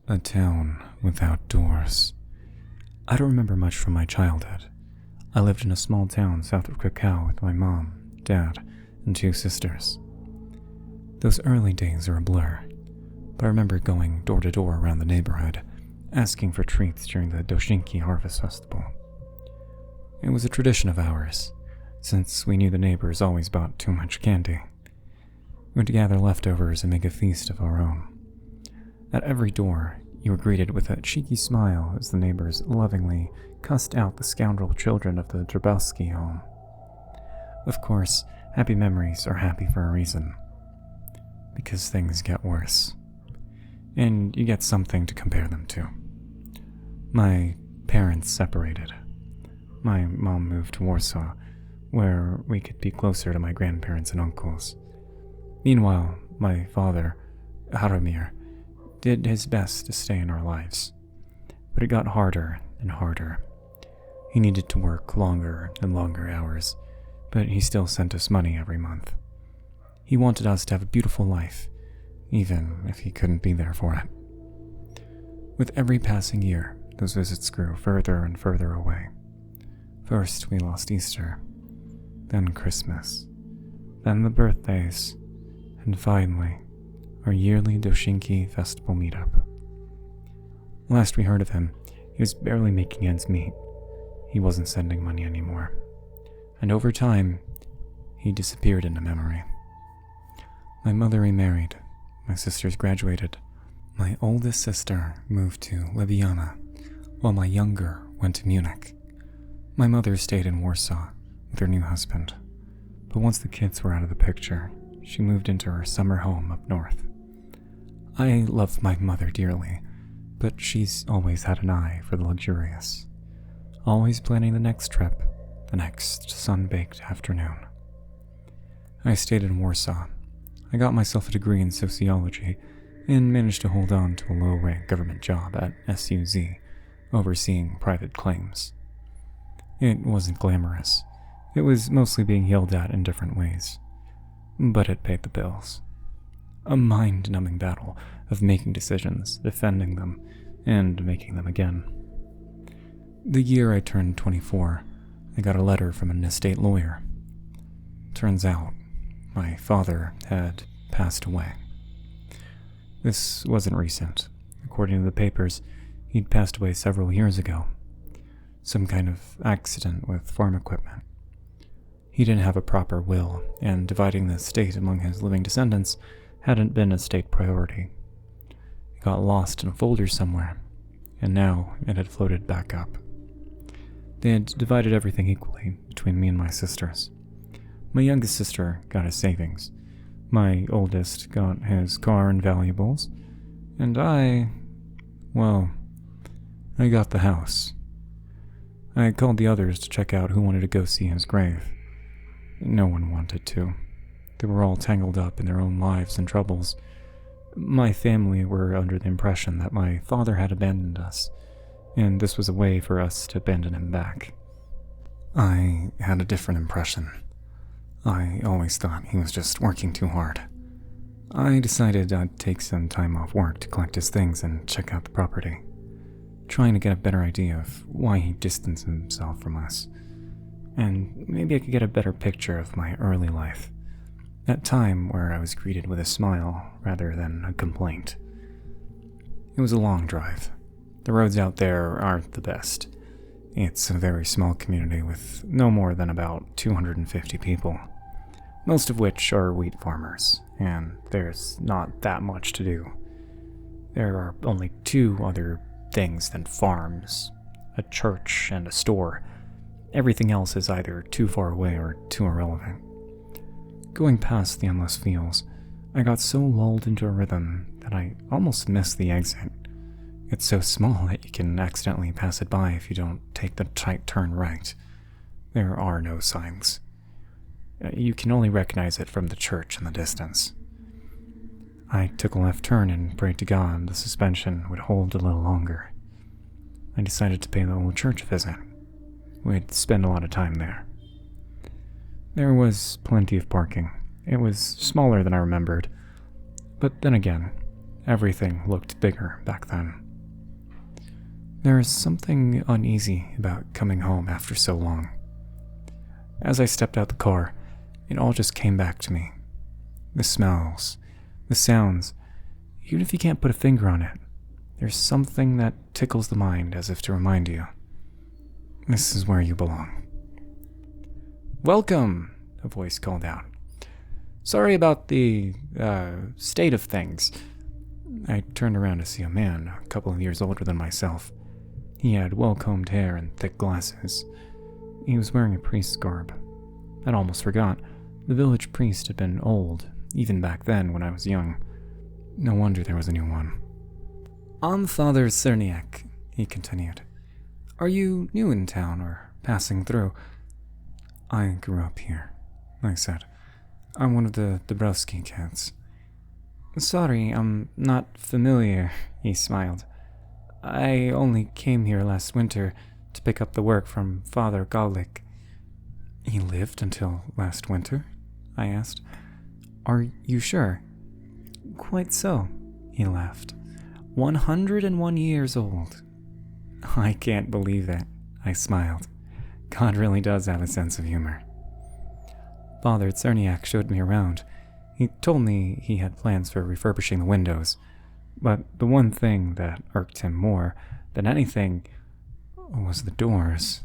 A town without doors. I don't remember much from my childhood. I lived in a small town south of Kraków with my mom, dad, and 2 sisters. Those early days are a blur, but I remember going door to door around the neighborhood, asking for treats during the Dożynki harvest festival. It was a tradition of ours, since we knew the neighbors always bought too much candy. We would gather leftovers and make a feast of our own. At every door, you were greeted with a cheeky smile as the neighbors lovingly cussed out the scoundrel children of the Dabrowski home. Of course, happy memories are happy for a reason. Because things get worse. And you get something to compare them to. My parents separated. My mom moved to Warsaw, where we could be closer to my grandparents and uncles. Meanwhile, my father, Jaromir, did his best to stay in our lives, but it got harder and harder. He needed to work longer and longer hours, but he still sent us money every month. He wanted us to have a beautiful life, even if he couldn't be there for it. With every passing year, those visits grew further and further away. First, we lost Easter, then Christmas, then the birthdays, and finally, our yearly Dożynki festival meetup. Last we heard of him, he was barely making ends meet. He wasn't sending money anymore. And over time, he disappeared into memory. My mother remarried. My sisters graduated. My oldest sister moved to Ljubljana, while my younger went to Munich. My mother stayed in Warsaw with her new husband. But once the kids were out of the picture, she moved into her summer home up north. I love my mother dearly, but she's always had an eye for the luxurious. Always planning the next trip, the next sun-baked afternoon. I stayed in Warsaw. I got myself a degree in sociology and managed to hold on to a low-rank government job at SUZ, overseeing private claims. It wasn't glamorous. It was mostly being yelled at in different ways. But it paid the bills. A mind-numbing battle of making decisions, defending them, and making them again. The year I turned 24, I got a letter from an estate lawyer. Turns out, my father had passed away. This wasn't recent. According to the papers, he'd passed away several years ago. Some kind of accident with farm equipment. He didn't have a proper will, and dividing the estate among his living descendants hadn't been a state priority. It got lost in a folder somewhere, and now it had floated back up. They had divided everything equally between me and my sisters. My youngest sister got his savings. My oldest got his car and valuables. And I got the house. I called the others to check out who wanted to go see his grave. No one wanted to. They were all tangled up in their own lives and troubles. My family were under the impression that my father had abandoned us, and this was a way for us to abandon him back. I had a different impression. I always thought he was just working too hard. I decided I'd take some time off work to collect his things and check out the property, trying to get a better idea of why he distanced himself from us, and maybe I could get a better picture of my early life. That time where I was greeted with a smile rather than a complaint. It was a long drive. The roads out there aren't the best. It's a very small community with no more than about 250 people, most of which are wheat farmers, and there's not that much to do. There are only 2 other things than farms, a church and a store. Everything else is either too far away or too irrelevant. Going past the endless fields, I got so lulled into a rhythm that I almost missed the exit. It's so small that you can accidentally pass it by if you don't take the tight turn right. There are no signs. You can only recognize it from the church in the distance. I took a left turn and prayed to God the suspension would hold a little longer. I decided to pay the old church a visit. We'd spend a lot of time there. There was plenty of parking. It was smaller than I remembered. But then again, everything looked bigger back then. There is something uneasy about coming home after so long. As I stepped out the car, it all just came back to me. The smells, the sounds, even if you can't put a finger on it, there's something that tickles the mind as if to remind you, this is where you belong. "Welcome," a voice called out. "Sorry about the, state of things." I turned around to see a man a couple of years older than myself. He had well-combed hair and thick glasses. He was wearing a priest's garb. I'd almost forgot. The village priest had been old, even back then when I was young. No wonder there was a new one. "I'm Father Cerniak," he continued. "Are you new in town or passing through?" "I grew up here," I said. "I'm one of the Dabrowski kids." "Sorry, I'm not familiar," he smiled. "I only came here last winter to pick up the work from Father Gaulik." "He lived until last winter?" I asked. "Are you sure?" "Quite so," he laughed. 101 years old. "I can't believe it," I smiled. God really does have a sense of humor. Father Cerniak showed me around. He told me he had plans for refurbishing the windows, but the one thing that irked him more than anything was the doors.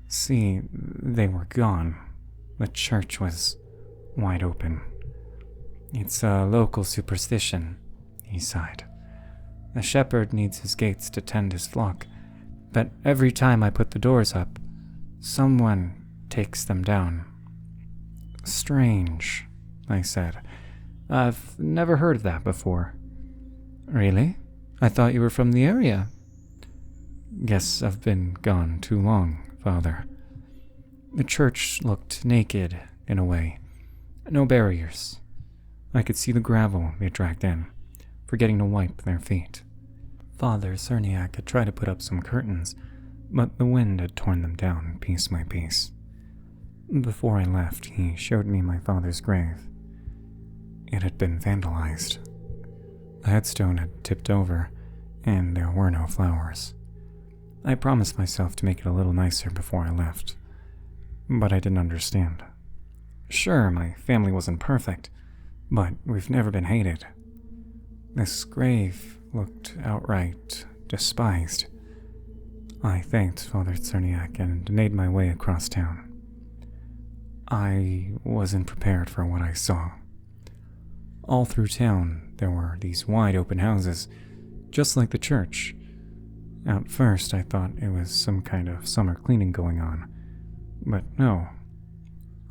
See, they were gone. The church was wide open. "It's a local superstition," he sighed. "The shepherd needs his gates to tend his flock, but every time I put the doors up, someone takes them down." "Strange," I said. "I've never heard of that before." "Really? I thought you were from the area." "Guess I've been gone too long, Father." The church looked naked, in a way. No barriers. I could see the gravel they dragged in, forgetting to wipe their feet. Father Cerniak had tried to put up some curtains, but the wind had torn them down piece by piece. Before I left, he showed me my father's grave. It had been vandalized. The headstone had tipped over, and there were no flowers. I promised myself to make it a little nicer before I left, but I didn't understand. Sure, my family wasn't perfect, but we've never been hated. This grave looked outright despised. I thanked Father Cerniak and made my way across town. I wasn't prepared for what I saw. All through town, there were these wide open houses, just like the church. At first, I thought it was some kind of summer cleaning going on, but no.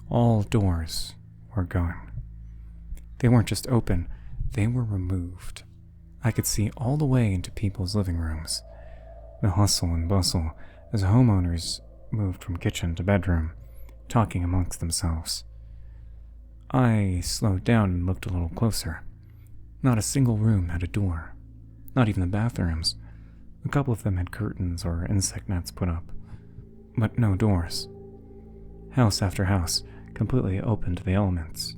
All doors were gone. They weren't just open, they were removed. I could see all the way into people's living rooms. The hustle and bustle as homeowners moved from kitchen to bedroom, talking amongst themselves. I slowed down and looked a little closer. Not a single room had a door. Not even the bathrooms. A couple of them had curtains or insect nets put up, but no doors. House after house, completely open to the elements.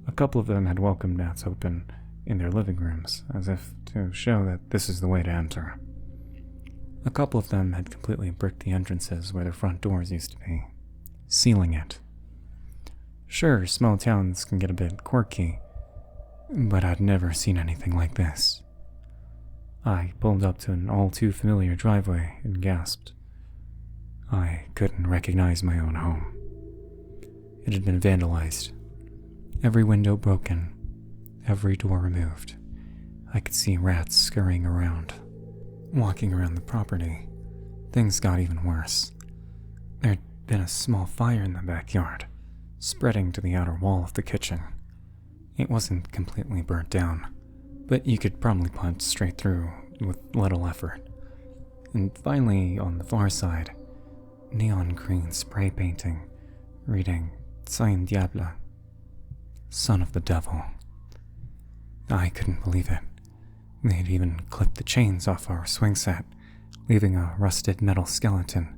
A couple of them had welcome mats open in their living rooms, as if to show that this is the way to enter. A couple of them had completely bricked the entrances where their front doors used to be, sealing it. Sure, small towns can get a bit quirky, but I'd never seen anything like this. I pulled up to an all-too-familiar driveway and gasped. I couldn't recognize my own home. It had been vandalized. Every window broken. Every door removed. I could see rats scurrying around. Walking around the property, things got even worse. There'd been a small fire in the backyard, spreading to the outer wall of the kitchen. It wasn't completely burnt down, but you could probably punch straight through with little effort. And finally, on the far side, neon green spray painting, reading Sein Diable, Son of the Devil. I couldn't believe it. They'd even clipped the chains off our swing set, leaving a rusted metal skeleton.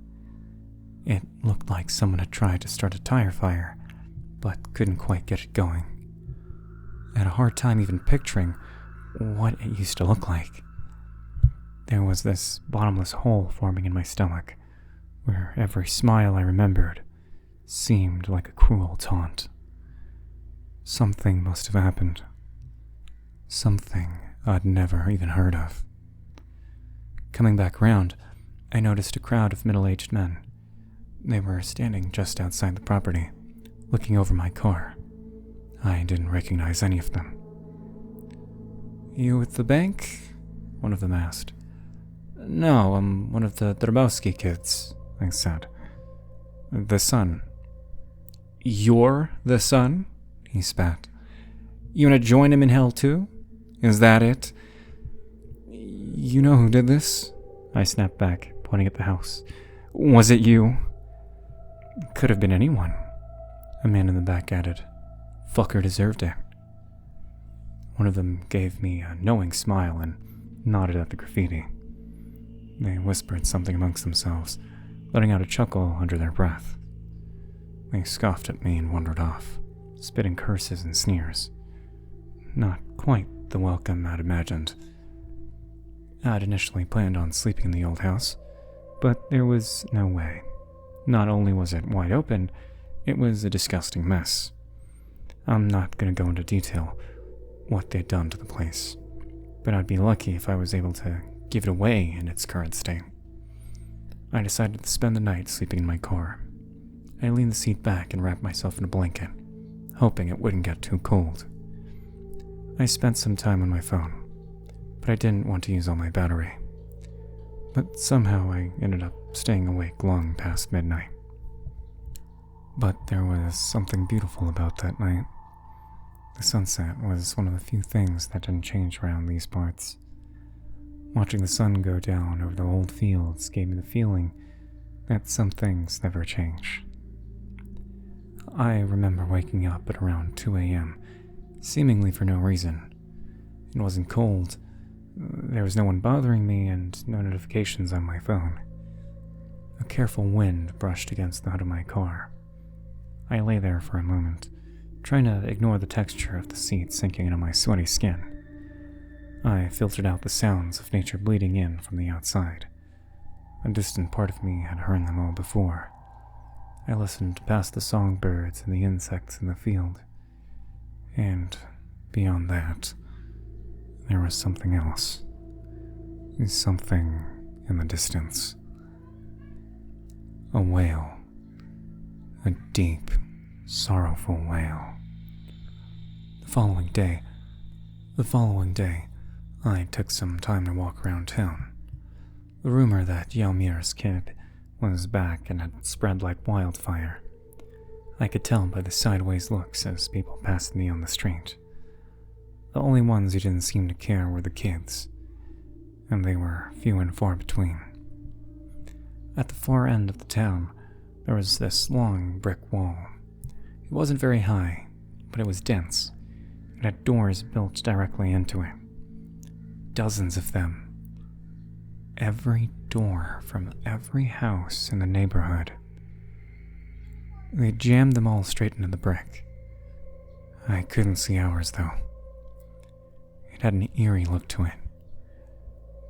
It looked like someone had tried to start a tire fire, but couldn't quite get it going. I had a hard time even picturing what it used to look like. There was this bottomless hole forming in my stomach, where every smile I remembered seemed like a cruel taunt. Something must have happened. Something I'd never even heard of. Coming back round, I noticed a crowd of middle-aged men. They were standing just outside the property, looking over my car. I didn't recognize any of them. "You at the bank?" one of them asked. "No, I'm one of the Dabrowski kids," I said. "The son." "You're the son?" he spat. "You wanna join him in hell too? Is that it?" "You know who did this?" I snapped back, pointing at the house. "Was it you?" "Could have been anyone," a man in the back added. "Fucker deserved it." One of them gave me a knowing smile and nodded at the graffiti. They whispered something amongst themselves, letting out a chuckle under their breath. They scoffed at me and wandered off, spitting curses and sneers. Not quite the welcome I'd imagined. I'd initially planned on sleeping in the old house, but there was no way. Not only was it wide open, it was a disgusting mess. I'm not going to go into detail what they'd done to the place, but I'd be lucky if I was able to give it away in its current state. I decided to spend the night sleeping in my car. I leaned the seat back and wrapped myself in a blanket, hoping it wouldn't get too cold. I spent some time on my phone, but I didn't want to use all my battery. But somehow I ended up staying awake long past midnight. But there was something beautiful about that night. The sunset was one of the few things that didn't change around these parts. Watching the sun go down over the old fields gave me the feeling that some things never change. I remember waking up at around 2 a.m., seemingly for no reason. It wasn't cold, there was no one bothering me, and no notifications on my phone. A careful wind brushed against the hood of my car. I lay there for a moment, trying to ignore the texture of the seat sinking into my sweaty skin. I filtered out the sounds of nature bleeding in from the outside. A distant part of me had heard them all before. I listened past the songbirds and the insects in the field. And beyond that, there was something else. Something in the distance. A wail. A deep, sorrowful wail. The following day, I took some time to walk around town. The rumor that Yelmir's kid was back and had spread like wildfire. I could tell by the sideways looks as people passed me on the street. The only ones who didn't seem to care were the kids, and they were few and far between. At the far end of the town, there was this long brick wall. It wasn't very high, but it was dense. It had doors built directly into it. Dozens of them. Every door from every house in the neighborhood. They jammed them all straight into the brick. I couldn't see ours, though. It had an eerie look to it.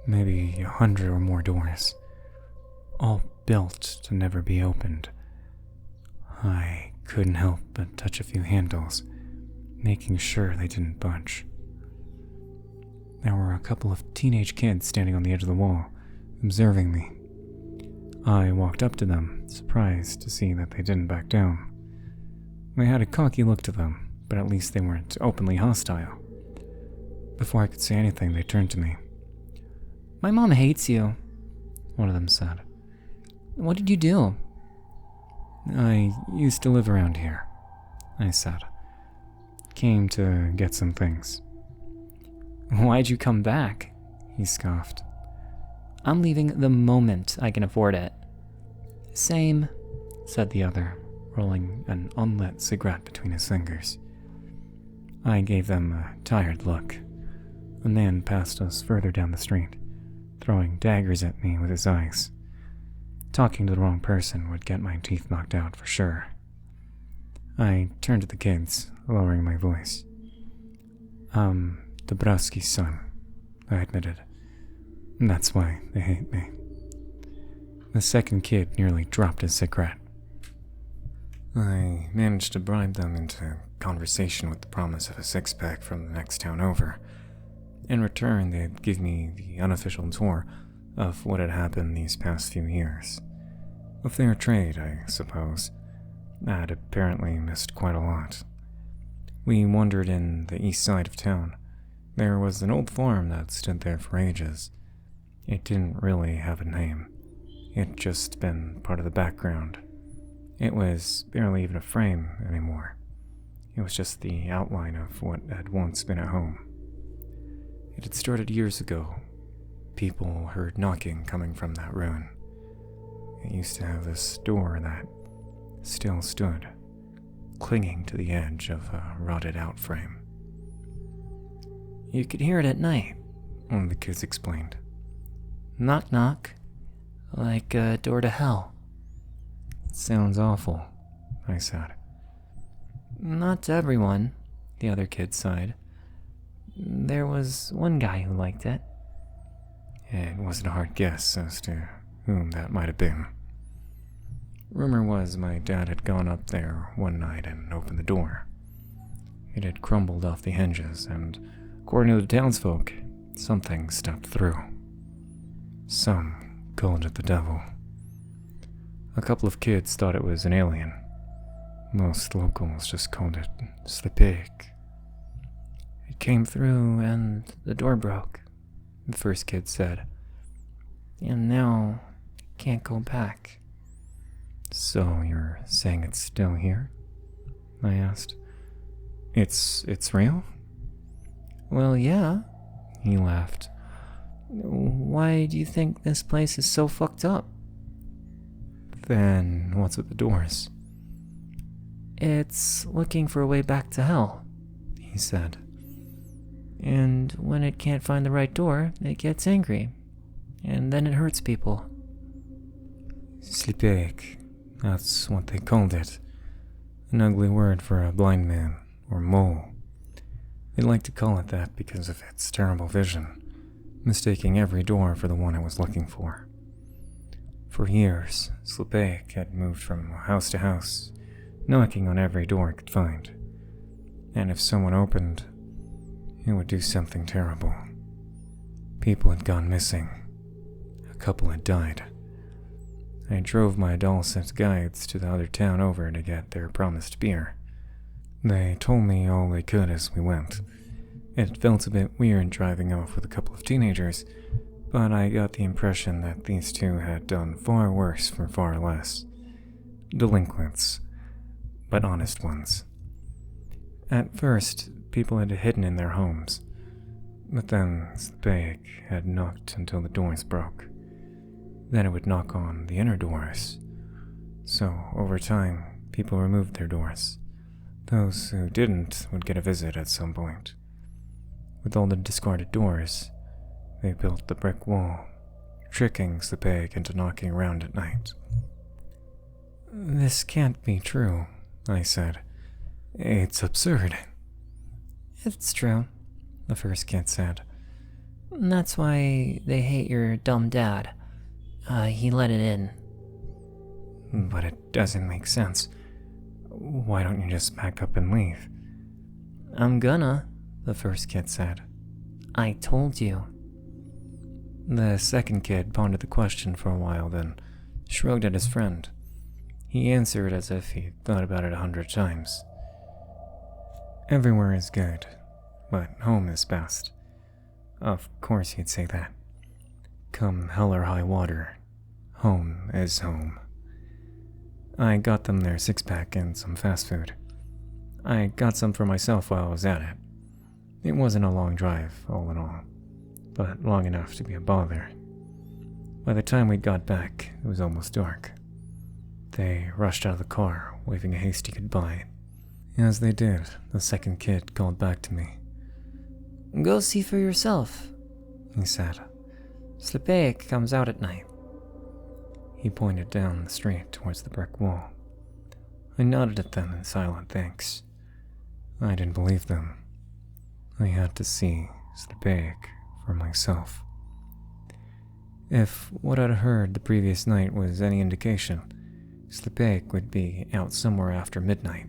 Maybe 100 or more doors, all built to never be opened. I couldn't help but touch a few handles, making sure they didn't budge. There were a couple of teenage kids standing on the edge of the wall, observing me. I walked up to them, surprised to see that they didn't back down. They had a cocky look to them, but at least they weren't openly hostile. Before I could say anything, they turned to me. "My mom hates you," one of them said. "What did you do?" "I used to live around here," I said. "Came to get some things." "Why'd you come back?" he scoffed. "I'm leaving the moment I can afford it." "Same," said the other, rolling an unlit cigarette between his fingers. I gave them a tired look. A man passed us further down the street, throwing daggers at me with his eyes. Talking to the wrong person would get my teeth knocked out for sure. I turned to the kids, lowering my voice. Dabrowski's son, I admitted. That's why they hate me. The second kid nearly dropped his cigarette. I managed to bribe them into conversation with the promise of a six-pack from the next town over. In return, they'd give me the unofficial tour of what had happened these past few years. A fair trade, I suppose. I'd apparently missed quite a lot. We wandered in the east side of town. There was an old farm that stood there for ages. It didn't really have a name. It'd just been part of the background. It was barely even a frame anymore. It was just the outline of what had once been a home. It had started years ago. People heard knocking coming from that ruin. It used to have this door that still stood, clinging to the edge of a rotted-out frame. You could hear it at night, one of the kids explained. Knock knock, like a door to hell. It sounds awful, I said. Not to everyone, the other kid sighed. There was one guy who liked it. It wasn't a hard guess as to whom that might have been. Rumor was my dad had gone up there one night and opened the door. It had crumbled off the hinges, and according to the townsfolk, something stepped through. Some called it the devil. A couple of kids thought it was an alien. Most locals just called it Slipik. It came through and the door broke, the first kid said. And now it can't go back. So you're saying it's still here? I asked. It's real? Well, yeah, he laughed. Why do you think this place is so fucked up? Then what's with the doors? It's looking for a way back to hell, he said. And when it can't find the right door, it gets angry. And then it hurts people. Slipik, that's what they called it. An ugly word for a blind man, or mole. They liked to call it that because of its terrible vision, mistaking every door for the one it was looking for. For years, Slipik had moved from house to house, knocking on every door it could find. And if someone opened, it would do something terrible. People had gone missing. A couple had died. I drove my Dulcet guides to the other town over to get their promised beer. They told me all they could as we went. It felt a bit weird driving off with a couple of teenagers, but I got the impression that these two had done far worse for far less. Delinquents, but honest ones. At first, people had hidden in their homes, but then Slipik had knocked until the doors broke. Then it would knock on the inner doors. So, over time, people removed their doors. Those who didn't would get a visit at some point. With all the discarded doors, they built the brick wall, tricking Slipik into knocking around at night. This can't be true, I said. It's absurd. It's true, the first kid said. That's why they hate your dumb dad. He let it in. But it doesn't make sense. Why don't you just pack up and leave? I'm gonna, the first kid said. I told you. The second kid pondered the question for a while, then shrugged at his friend. He answered as if he'd thought about it 100 times. Everywhere is good, but home is best. Of course he'd say that. Come hell or high water, home is home. I got them their six-pack and some fast food. I got some for myself while I was at it. It wasn't a long drive, all in all, but long enough to be a bother. By the time we'd got back, it was almost dark. They rushed out of the car, waving a hasty goodbye. As they did, the second kid called back to me. Go see for yourself, he said. Slipik comes out at night. He pointed down the street towards the brick wall. I nodded at them in silent thanks. I didn't believe them. I had to see Sleepypasta for myself. If what I'd heard the previous night was any indication, Sleepypasta would be out somewhere after midnight.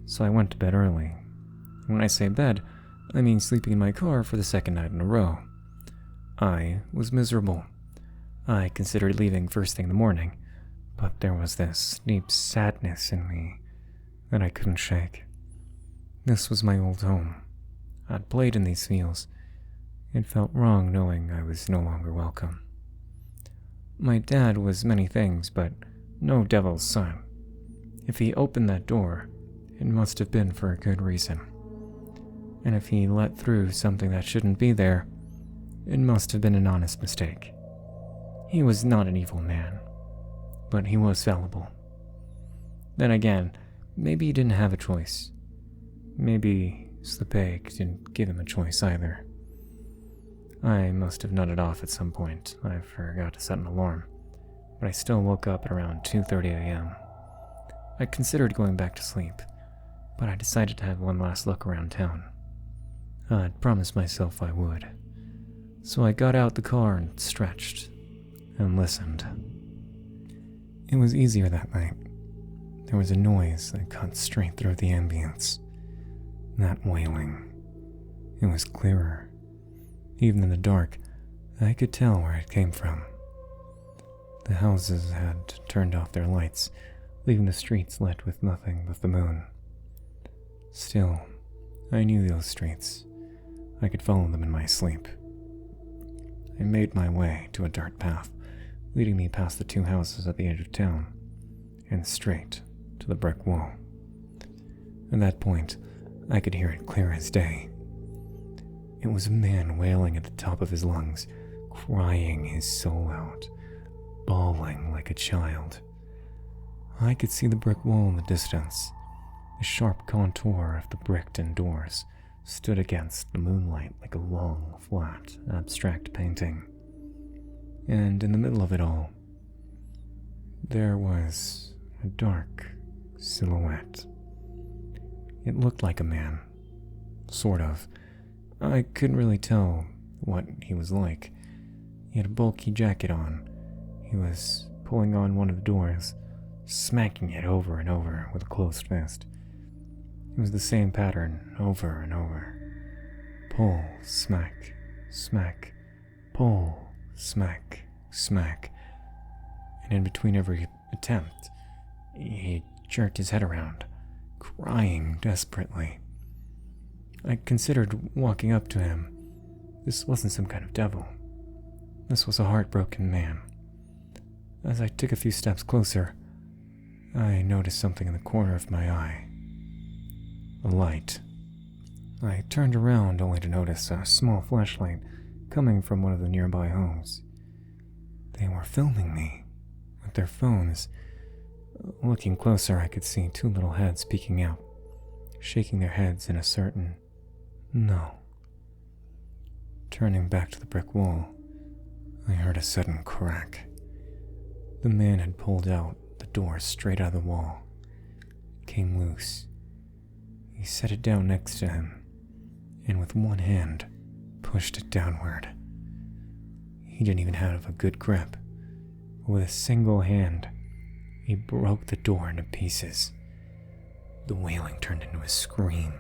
So I went to bed early. When I say bed, I mean sleeping in my car for the second night in a row. I was miserable. I considered leaving first thing in the morning, but there was this deep sadness in me that I couldn't shake. This was my old home. I'd played in these fields. It felt wrong knowing I was no longer welcome. My dad was many things, but no devil's son. If he opened that door, it must have been for a good reason. And if he let through something that shouldn't be there, it must have been an honest mistake. He was not an evil man, but he was fallible. Then again, maybe he didn't have a choice. Maybe Sleepypasta didn't give him a choice either. I must have nodded off at some point. I forgot to set an alarm, but I still woke up at around 2:30 a.m. I considered going back to sleep, but I decided to have one last look around town. I'd promised myself I would. So I got out the car and stretched and listened. It was easier that night. There was a noise that cut straight through the ambience. That wailing. It was clearer. Even in the dark, I could tell where it came from. The houses had turned off their lights, leaving the streets lit with nothing but the moon. Still, I knew those streets. I could follow them in my sleep. I made my way to a dirt path, leading me past the two houses at the edge of town, and straight to the brick wall. At that point, I could hear it clear as day. It was a man wailing at the top of his lungs, crying his soul out, bawling like a child. I could see the brick wall in the distance. The sharp contour of the bricked-in doors stood against the moonlight like a long, flat, abstract painting. And in the middle of it all, there was a dark silhouette. It looked like a man. Sort of. I couldn't really tell what he was like. He had a bulky jacket on. He was pulling on one of the doors, smacking it over and over with a closed fist. It was the same pattern over and over. Pull, smack, smack, pull, smack, smack. And in between every attempt, he jerked his head around, crying desperately. I considered walking up to him. This wasn't some kind of devil. This was a heartbroken man. As I took a few steps closer, I noticed something in the corner of my eye. A light. I turned around only to notice a small flashlight coming from one of the nearby homes. They were filming me with their phones. Looking closer, I could see two little heads peeking out, shaking their heads in a certain no. Turning back to the brick wall, I heard a sudden crack. The man had pulled out the door straight out of the wall. It came loose. He set it down next to him, and with one hand, pushed it downward. He didn't even have a good grip. With a single hand, he broke the door into pieces. The wailing turned into a scream.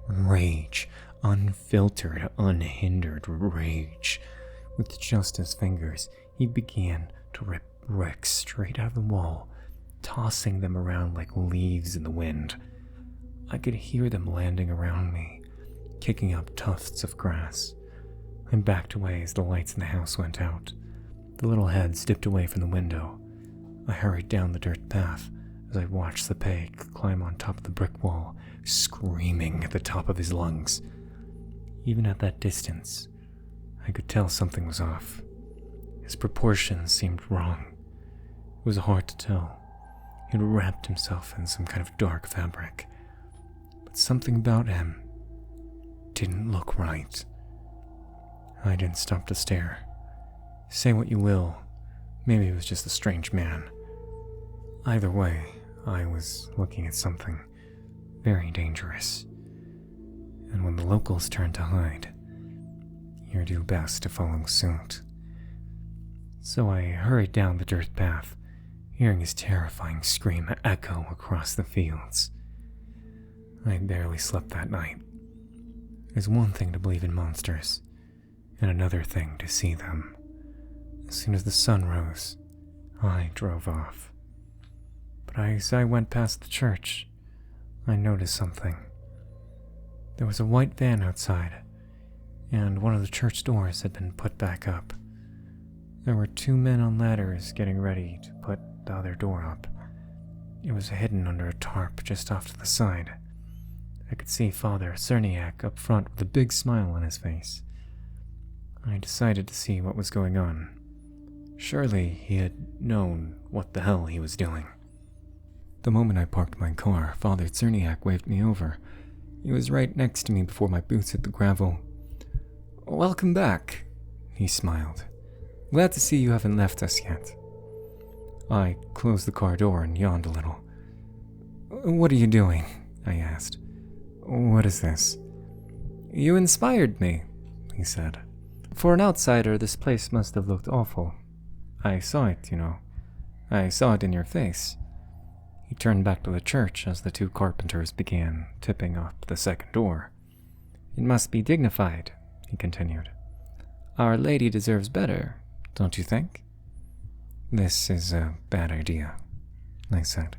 Rage, unfiltered, unhindered rage. With just his fingers, he began to rip bricks straight out of the wall, tossing them around like leaves in the wind. I could hear them landing around me, kicking up tufts of grass. I backed away as the lights in the house went out. The little heads dipped away from the window. I hurried down the dirt path as I watched the pig climb on top of the brick wall, screaming at the top of his lungs. Even at that distance, I could tell something was off. His proportions seemed wrong. It was hard to tell. He'd wrapped himself in some kind of dark fabric. But something about him didn't look right. I didn't stop to stare. Say what you will, maybe it was just a strange man. Either way, I was looking at something very dangerous. And when the locals turned to hide, you do best to follow suit." So I hurried down the dirt path, hearing his terrifying scream echo across the fields. I barely slept that night. It was one thing to believe in monsters, and another thing to see them. As soon as the sun rose, I drove off. But as I went past the church, I noticed something. There was a white van outside, and one of the church doors had been put back up. There were 2 men on ladders getting ready to put the other door up. It was hidden under a tarp just off to the side. I could see Father Cerniak up front with a big smile on his face. I decided to see what was going on. Surely he had known what the hell he was doing. The moment I parked my car, Father Cerniak waved me over. He was right next to me before my boots hit the gravel. "Welcome back," he smiled. "Glad to see you haven't left us yet." I closed the car door and yawned a little. "What are you doing?" I asked. "What is this?" "You inspired me," he said. "For an outsider, this place must have looked awful. I saw it, you know. I saw it in your face." He turned back to the church as the 2 carpenters began tipping up the second door. "It must be dignified," he continued. "Our Lady deserves better, don't you think?" "This is a bad idea," I said.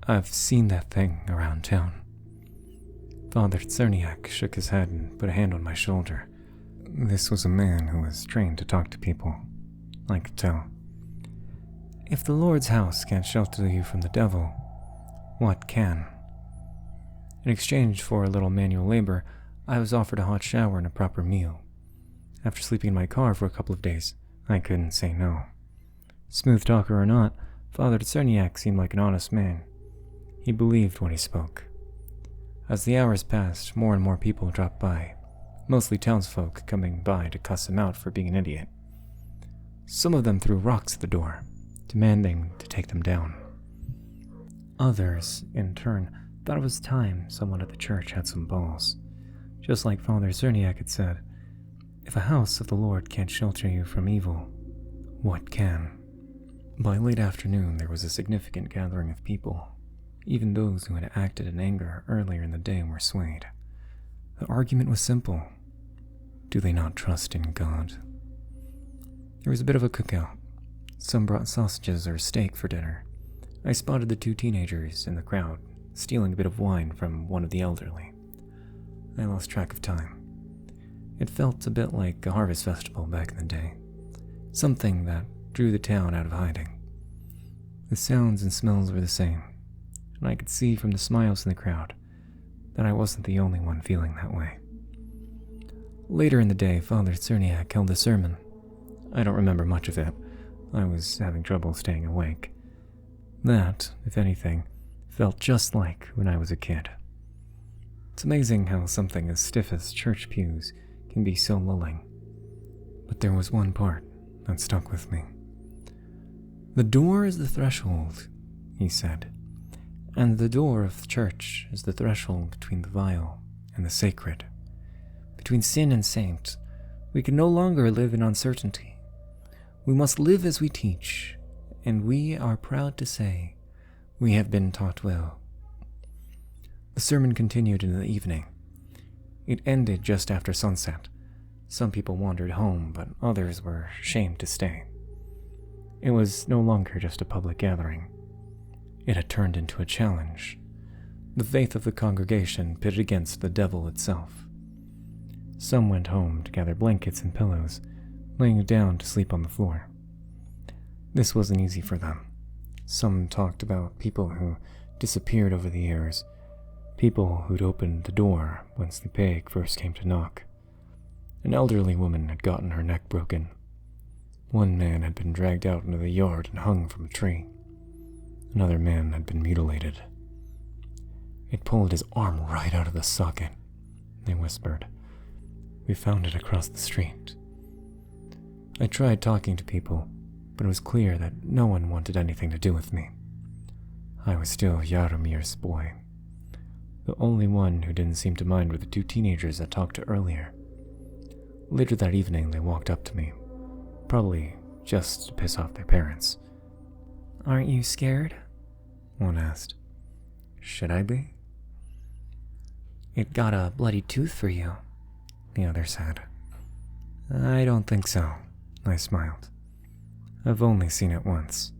"I've seen that thing around town." Father Cerniak shook his head and put a hand on my shoulder. This was a man who was trained to talk to people. I could tell. "If the Lord's house can't shelter you from the devil, what can?" In exchange for a little manual labor, I was offered a hot shower and a proper meal. After sleeping in my car for a couple of days, I couldn't say no. Smooth talker or not, Father Cerniak seemed like an honest man. He believed when he spoke. As the hours passed, more and more people dropped by, mostly townsfolk coming by to cuss him out for being an idiot. Some of them threw rocks at the door, demanding to take them down. Others, in turn, thought it was time someone at the church had some balls. Just like Father Cerniak had said, if a house of the Lord can't shelter you from evil, what can? By late afternoon, there was a significant gathering of people. Even those who had acted in anger earlier in the day were swayed. The argument was simple. Do they not trust in God? There was a bit of a cookout. Some brought sausages or steak for dinner. I spotted the 2 teenagers in the crowd, stealing a bit of wine from one of the elderly. I lost track of time. It felt a bit like a harvest festival back in the day. Something that drew the town out of hiding. The sounds and smells were the same, and I could see from the smiles in the crowd that I wasn't the only one feeling that way. Later in the day, Father Cerniak held a sermon. I don't remember much of it. I was having trouble staying awake. That, if anything, felt just like when I was a kid. It's amazing how something as stiff as church pews can be so lulling. But there was one part that stuck with me. "The door is the threshold," he said, "and the door of the church is the threshold between the vile and the sacred. Between sin and saint, we can no longer live in uncertainty. We must live as we teach, and we are proud to say we have been taught well." The sermon continued in the evening. It ended just after sunset. Some people wandered home, but others were ashamed to stay. It was no longer just a public gathering. It had turned into a challenge. The faith of the congregation pitted against the devil itself. Some went home to gather blankets and pillows, laying down to sleep on the floor. This wasn't easy for them. Some talked about people who disappeared over the years, people who'd opened the door once the pig first came to knock. An elderly woman had gotten her neck broken. One man had been dragged out into the yard and hung from a tree. Another man had been mutilated. "It pulled his arm right out of the socket," they whispered. "We found it across the street." I tried talking to people, but it was clear that no one wanted anything to do with me. I was still Yaromir's boy. The only one who didn't seem to mind were the 2 teenagers I talked to earlier. Later that evening, they walked up to me, probably just to piss off their parents. Aren't you scared? One asked. Should I be? It got a bloody tooth for you, the other said. I don't think so, I smiled. I've only seen it once.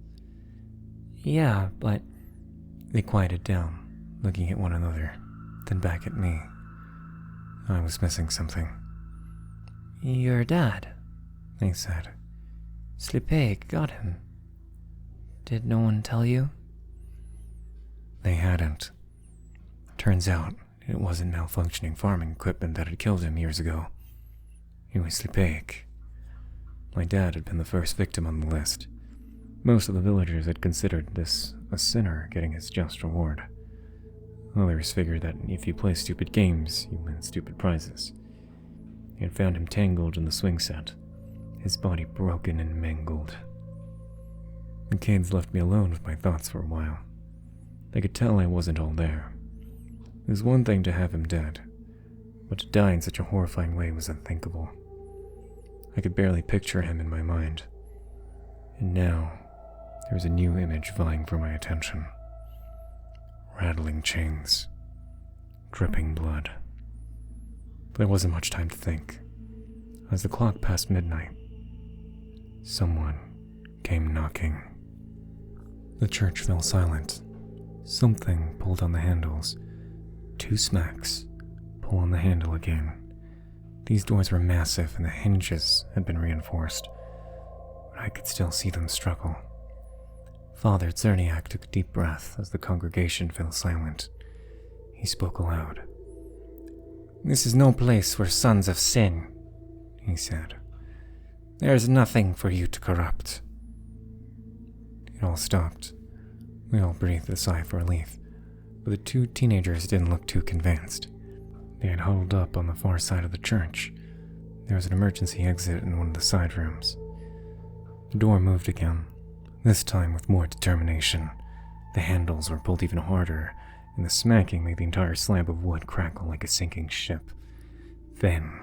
Yeah, but... They quieted down, looking at one another, then back at me. I was missing something. Your dad, they said. Slipek got him. Did no one tell you? They hadn't. Turns out, it wasn't malfunctioning farming equipment that had killed him years ago. It was Slipek. My dad had been the first victim on the list. Most of the villagers had considered this a sinner getting his just reward. Others figured that if you play stupid games, you win stupid prizes. He had found him tangled in the swing set, his body broken and mangled. The kids left me alone with my thoughts for a while. They could tell I wasn't all there. It was one thing to have him dead, but to die in such a horrifying way was unthinkable. I could barely picture him in my mind. And now, there was a new image vying for my attention. Rattling chains. Dripping blood. But there wasn't much time to think. As the clock passed midnight, someone came knocking. The church fell silent. Something pulled on the handles. 2 smacks. Pull on the handle again. These doors were massive and the hinges had been reinforced, but I could still see them struggle. Father Czerniak took a deep breath as the congregation fell silent. He spoke aloud. "This is no place for sons of sin," he said. "There is nothing for you to corrupt." It all stopped. We all breathed a sigh of relief, but the 2 teenagers didn't look too convinced. They had huddled up on the far side of the church. There was an emergency exit in one of the side rooms. The door moved again, this time with more determination. The handles were pulled even harder, and the smacking made the entire slab of wood crackle like a sinking ship. Then,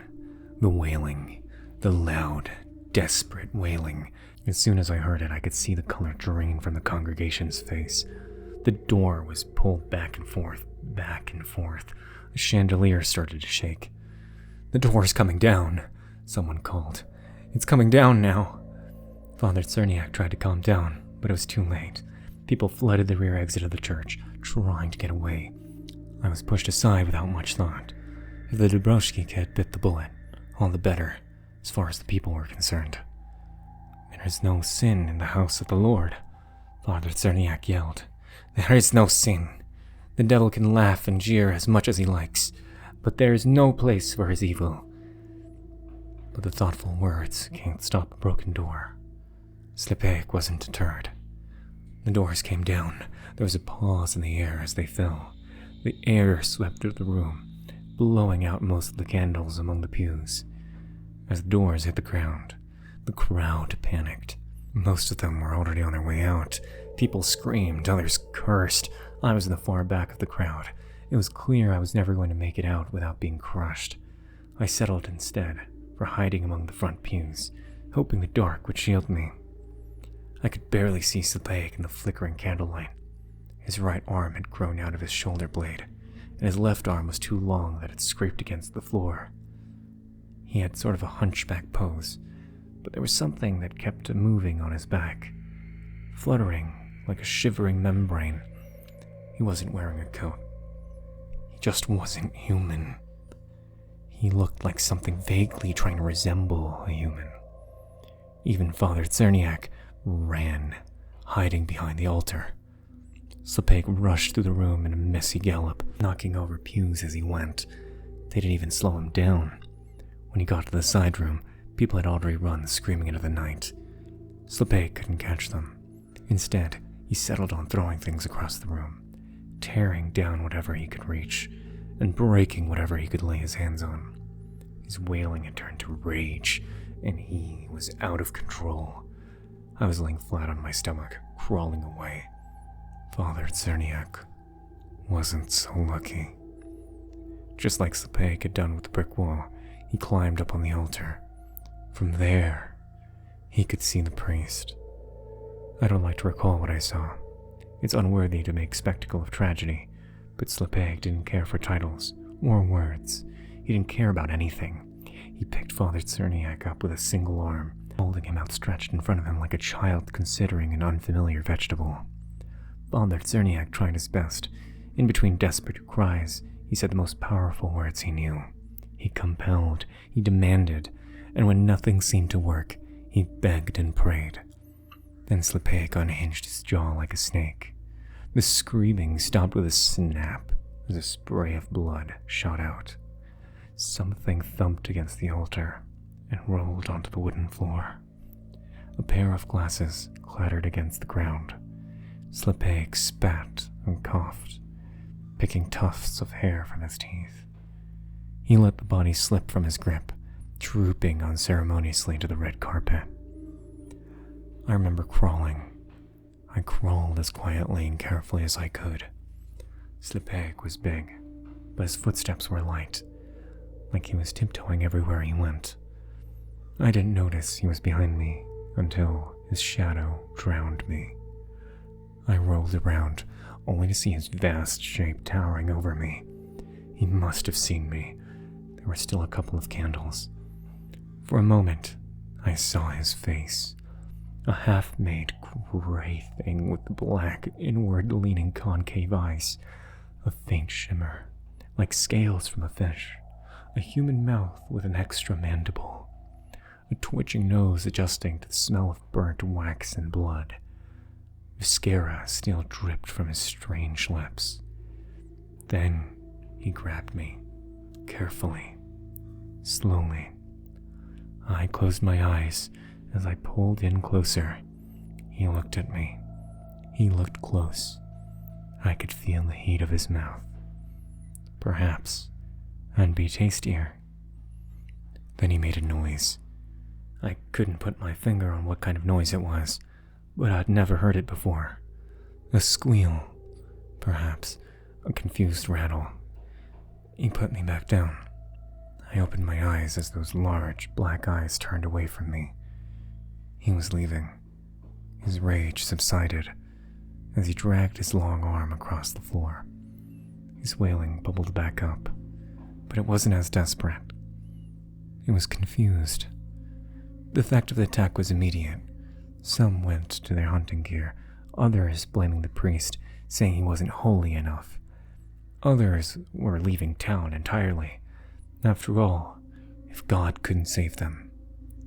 the wailing, the loud, desperate wailing. As soon as I heard it, I could see the color drain from the congregation's face. The door was pulled back and forth, back and forth. The chandelier started to shake. "The door's coming down," someone called. "It's coming down now." Father Czerniak tried to calm down, but it was too late. People flooded the rear exit of the church, trying to get away. I was pushed aside without much thought. If the Dabrowski kid bit the bullet, all the better, as far as the people were concerned. "There is no sin in the house of the Lord," Father Czerniak yelled. "There is no sin. The devil can laugh and jeer as much as he likes, but there is no place for his evil." But the thoughtful words can't stop a broken door. Slipek wasn't deterred. The doors came down. There was a pause in the air as they fell. The air swept through the room, blowing out most of the candles among the pews. As the doors hit the ground, the crowd panicked. Most of them were already on their way out. People screamed, others cursed. I was in the far back of the crowd. It was clear I was never going to make it out without being crushed. I settled instead for hiding among the front pews, hoping the dark would shield me. I could barely see Slipek in the flickering candlelight. His right arm had grown out of his shoulder blade, and his left arm was too long that it scraped against the floor. He had sort of a hunchback pose, but there was something that kept moving on his back, fluttering like a shivering membrane. He wasn't wearing a coat. He just wasn't human. He looked like something vaguely trying to resemble a human. Even Father Czerniak ran, hiding behind the altar. Slipek rushed through the room in a messy gallop, knocking over pews as he went. They didn't even slow him down. When he got to the side room, people had already run screaming into the night. Slipek couldn't catch them. Instead, he settled on throwing things across the room, tearing down whatever he could reach, and breaking whatever he could lay his hands on. His wailing had turned to rage, and he was out of control. I was laying flat on my stomach, crawling away. Father Czerniak wasn't so lucky. Just like Slipek had done with the brick wall, he climbed up on the altar, From there, he could see the priest. I don't like to recall what I saw. It's unworthy to make spectacle of tragedy, but Slepeg didn't care for titles or words. He didn't care about anything. He picked Father Cerniak up with a single arm, holding him outstretched in front of him like a child considering an unfamiliar vegetable. Father Cerniak tried his best. In between desperate cries, he said the most powerful words he knew. He compelled, he demanded, and when nothing seemed to work, he begged and prayed. Then Slepeg unhinged his jaw like a snake. The screaming stopped with a snap as a spray of blood shot out. Something thumped against the altar and rolled onto the wooden floor. A pair of glasses clattered against the ground. Slepeg spat and coughed, picking tufts of hair from his teeth. He let the body slip from his grip, drooping unceremoniously to the red carpet. I remember crawling. I crawled as quietly and carefully as I could. Slepeg was big, but his footsteps were light, like he was tiptoeing everywhere he went. I didn't notice he was behind me until his shadow drowned me. I rolled around, only to see his vast shape towering over me. He must have seen me. There were still a couple of candles. For a moment, I saw his face. A half-made gray thing with black, inward-leaning concave eyes. A faint shimmer, like scales from a fish. A human mouth with an extra mandible. A twitching nose adjusting to the smell of burnt wax and blood. Viscera still dripped from his strange lips. Then he grabbed me, carefully, slowly. I closed my eyes as I pulled in closer. He looked at me. He looked close. I could feel the heat of his mouth. Perhaps I'd be tastier. Then he made a noise. I couldn't put my finger on what kind of noise it was, but I'd never heard it before. A squeal, perhaps, a confused rattle. He put me back down. I opened my eyes as those large, black eyes turned away from me. He was leaving. His rage subsided as he dragged his long arm across the floor. His wailing bubbled back up, but it wasn't as desperate. It was confused. The effect of the attack was immediate. Some went to their hunting gear, others blaming the priest, saying he wasn't holy enough. Others were leaving town entirely. After all, if God couldn't save them,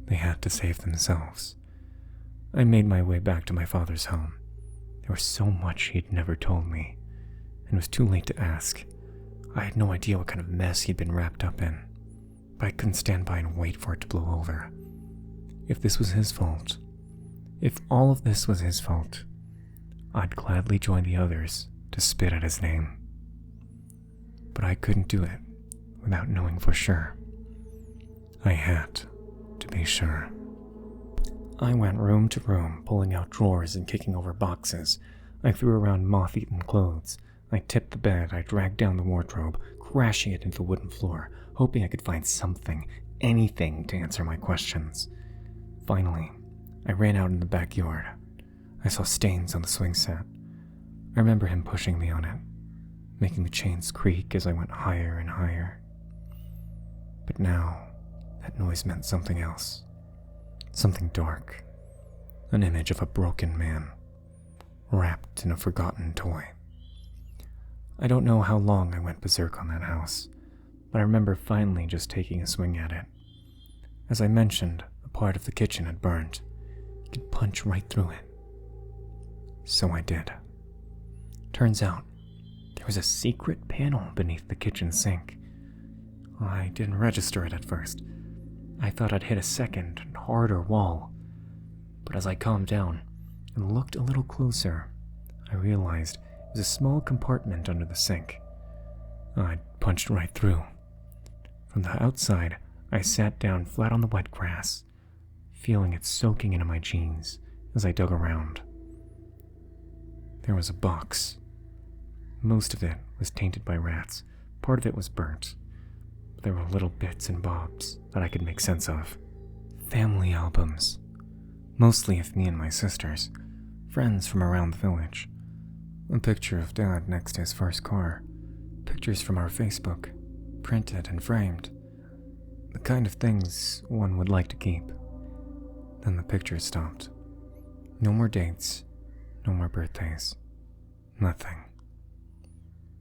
they had to save themselves. I made my way back to my father's home. There was so much he'd never told me, and it was too late to ask. I had no idea what kind of mess he'd been wrapped up in, but I couldn't stand by and wait for it to blow over. If this was his fault, if all of this was his fault, I'd gladly join the others to spit at his name. But I couldn't do it without knowing for sure. I had to be sure. I went room to room, pulling out drawers and kicking over boxes. I threw around moth-eaten clothes. I tipped the bed. I dragged down the wardrobe, crashing it into the wooden floor, hoping I could find something, anything to answer my questions. Finally, I ran out in the backyard. I saw stains on the swing set. I remember him pushing me on it, making the chains creak as I went higher and higher. But now, that noise meant something else. Something dark. An image of a broken man, wrapped in a forgotten toy. I don't know how long I went berserk on that house, but I remember finally just taking a swing at it. As I mentioned, a part of the kitchen had burned. You could punch right through it. So I did. Turns out, there was a secret panel beneath the kitchen sink. I didn't register it at first. I thought I'd hit a second, harder wall. But as I calmed down and looked a little closer, I realized it was a small compartment under the sink. I'd punched right through. From the outside, I sat down flat on the wet grass, feeling it soaking into my jeans as I dug around. There was a box. Most of it was tainted by rats. Part of it was burnt. There were little bits and bobs that I could make sense of. family albums, mostly of me and my sisters, friends from around the village. A picture of Dad next to his first car, pictures from our Facebook, printed and framed. The kind of things one would like to keep. Then the picture stopped. No more dates, no more birthdays, nothing.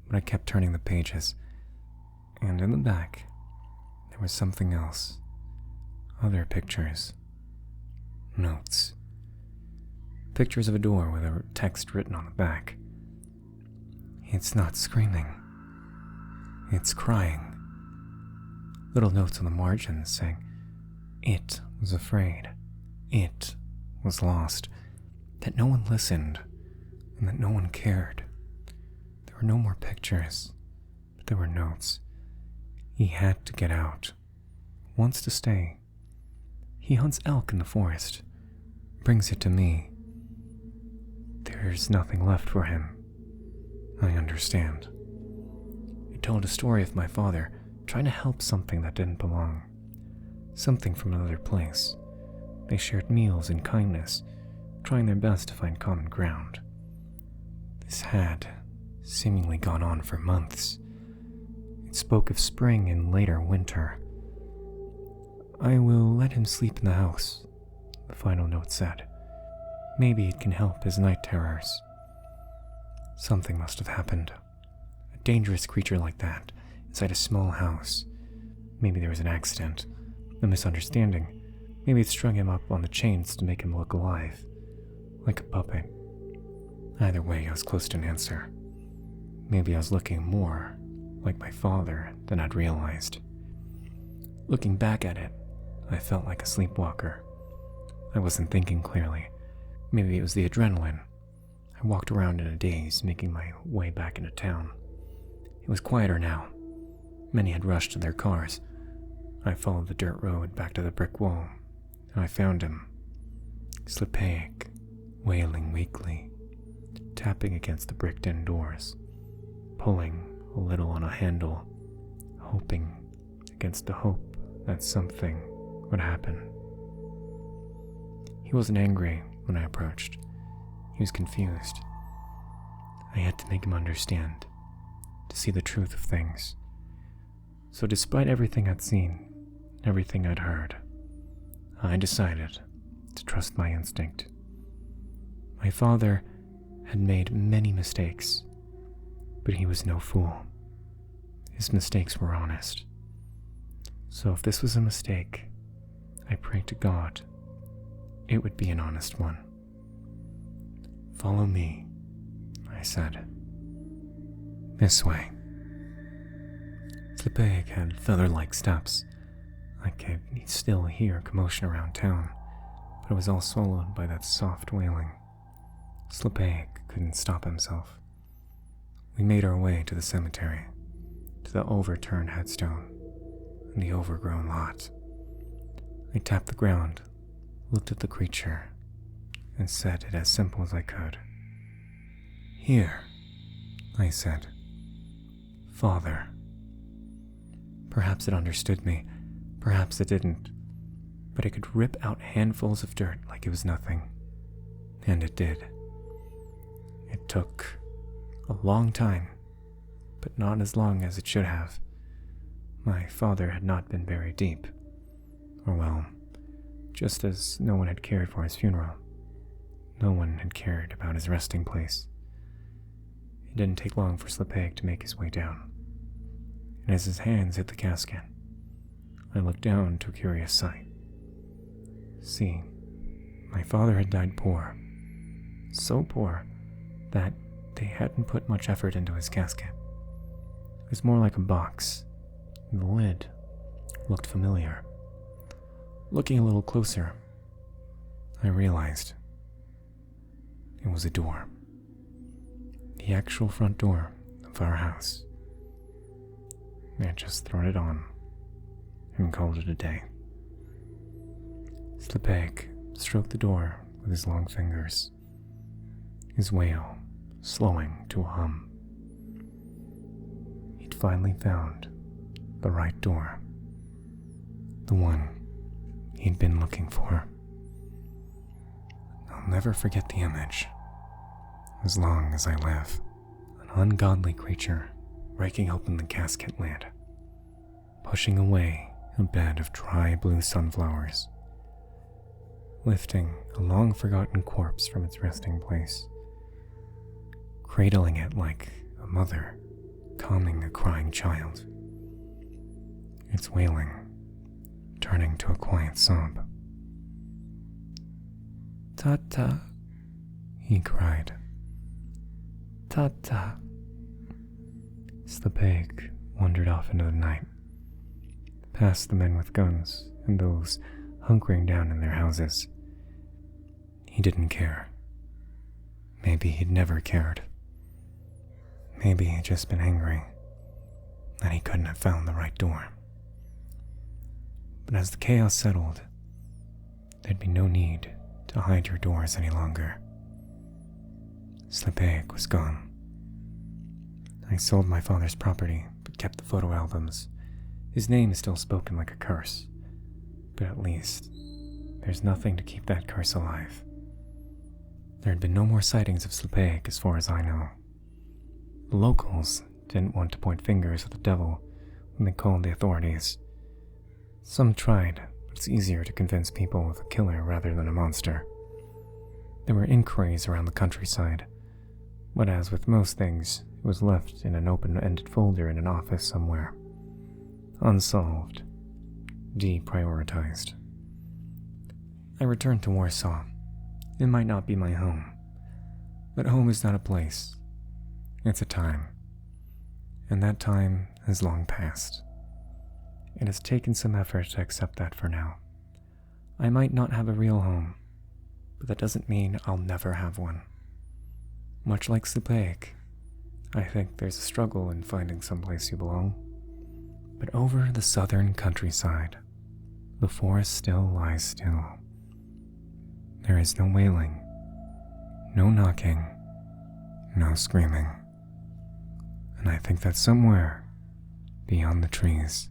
But I kept turning the pages, and in the back, there was something else. Other pictures. Notes. Pictures of a door with a text written on the back. It's not screaming. It's crying. Little notes on the margins saying, it was afraid. It was lost. That no one listened, and that no one cared. There were no more pictures, but there were notes. He had to get out. Wants to stay. He hunts elk in the forest. Brings it to me. There's nothing left for him. I understand. He told a story of my father trying to help something that didn't belong. Something from another place. They shared meals and kindness, trying their best to find common ground. This had seemingly gone on for months. It spoke of spring and later winter. I will let him sleep in the house, the final note said. Maybe it can help his night terrors. Something must have happened. A dangerous creature like that, inside a small house. Maybe there was an accident, a misunderstanding. Maybe it strung him up on the chains to make him look alive, like a puppet. Either way, I was close to an answer. Maybe I was looking more like my father than I'd realized. Looking back at it, I felt like a sleepwalker. I wasn't thinking clearly. Maybe it was the adrenaline. I walked around in a daze, making my way back into town. It was quieter now. Many had rushed to their cars. I followed the dirt road back to the brick wall, and I found him. Slepaic, wailing weakly, tapping against the bricked-in doors, pulling a little on a handle, hoping against the hope that something would happen. He wasn't angry when I approached. He was confused. I had to make him understand, to see the truth of things. So despite everything I'd seen, everything I'd heard, I decided to trust my instinct. My father had made many mistakes, but he was no fool. His mistakes were honest. So if this was a mistake, I prayed to God it would be an honest one. Follow me, I said. This way. Slepaic had feather-like steps. I could still hear commotion around town, but it was all swallowed by that soft wailing. Slepaic couldn't stop himself. We made our way to the cemetery, to the overturned headstone, and the overgrown lot. I tapped the ground, looked at the creature, and said it as simple as I could. Here, I said. Father. Perhaps it understood me, perhaps it didn't, but it could rip out handfuls of dirt like it was nothing. And it did. It took a long time, but not as long as it should have. My father had not been buried deep. Or well, just as no one had cared for his funeral. No one had cared about his resting place. It didn't take long for Slepaic to make his way down. And as his hands hit the casket, I looked down to a curious sight. See, my father had died poor. So poor that they hadn't put much effort into his casket. It was more like a box, and the lid looked familiar. Looking a little closer, I realized it was a door. The actual front door of our house. I had just thrown it on and called it a day. Slepaic stroked the door with his long fingers, his wail slowing to a hum. He'd finally found the right door, the one he'd been looking for. I'll never forget the image. As long as I live, an ungodly creature breaking open the casket lid, pushing away a bed of dry blue sunflowers, lifting a long-forgotten corpse from its resting place, cradling it like a mother calming a crying child, its wailing turning to a quiet sob. Tata, He cried. Tata. Slepeg wandered off into the night, past the men with guns and those hunkering down in their houses. He didn't care. Maybe he'd never cared. Maybe he'd just been angry that he couldn't have found the right door. But as the chaos settled, there'd be no need to hide your doors any longer. Slepeg was gone. I sold my father's property, but kept the photo albums. His name is still spoken like a curse, but at least there's nothing to keep that curse alive. There had been no more sightings of Slepeg as far as I know. The locals didn't want to point fingers at the devil when they called the authorities. Some tried, but it's easier to convince people of a killer rather than a monster. There were inquiries around the countryside, but as with most things, it was left in an open-ended folder in an office somewhere. Unsolved. Deprioritized. I returned to Warsaw. It might not be my home, but home is not a place. It's a time. And that time has long passed. It has taken some effort to accept that for now. I might not have a real home, but that doesn't mean I'll never have one. Much like Slepeg, I think there's a struggle in finding someplace you belong. But over the southern countryside, the forest still lies still. There is no wailing, no knocking, no screaming. And I think that somewhere, beyond the trees,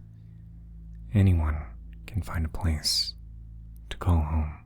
anyone can find a place to call home.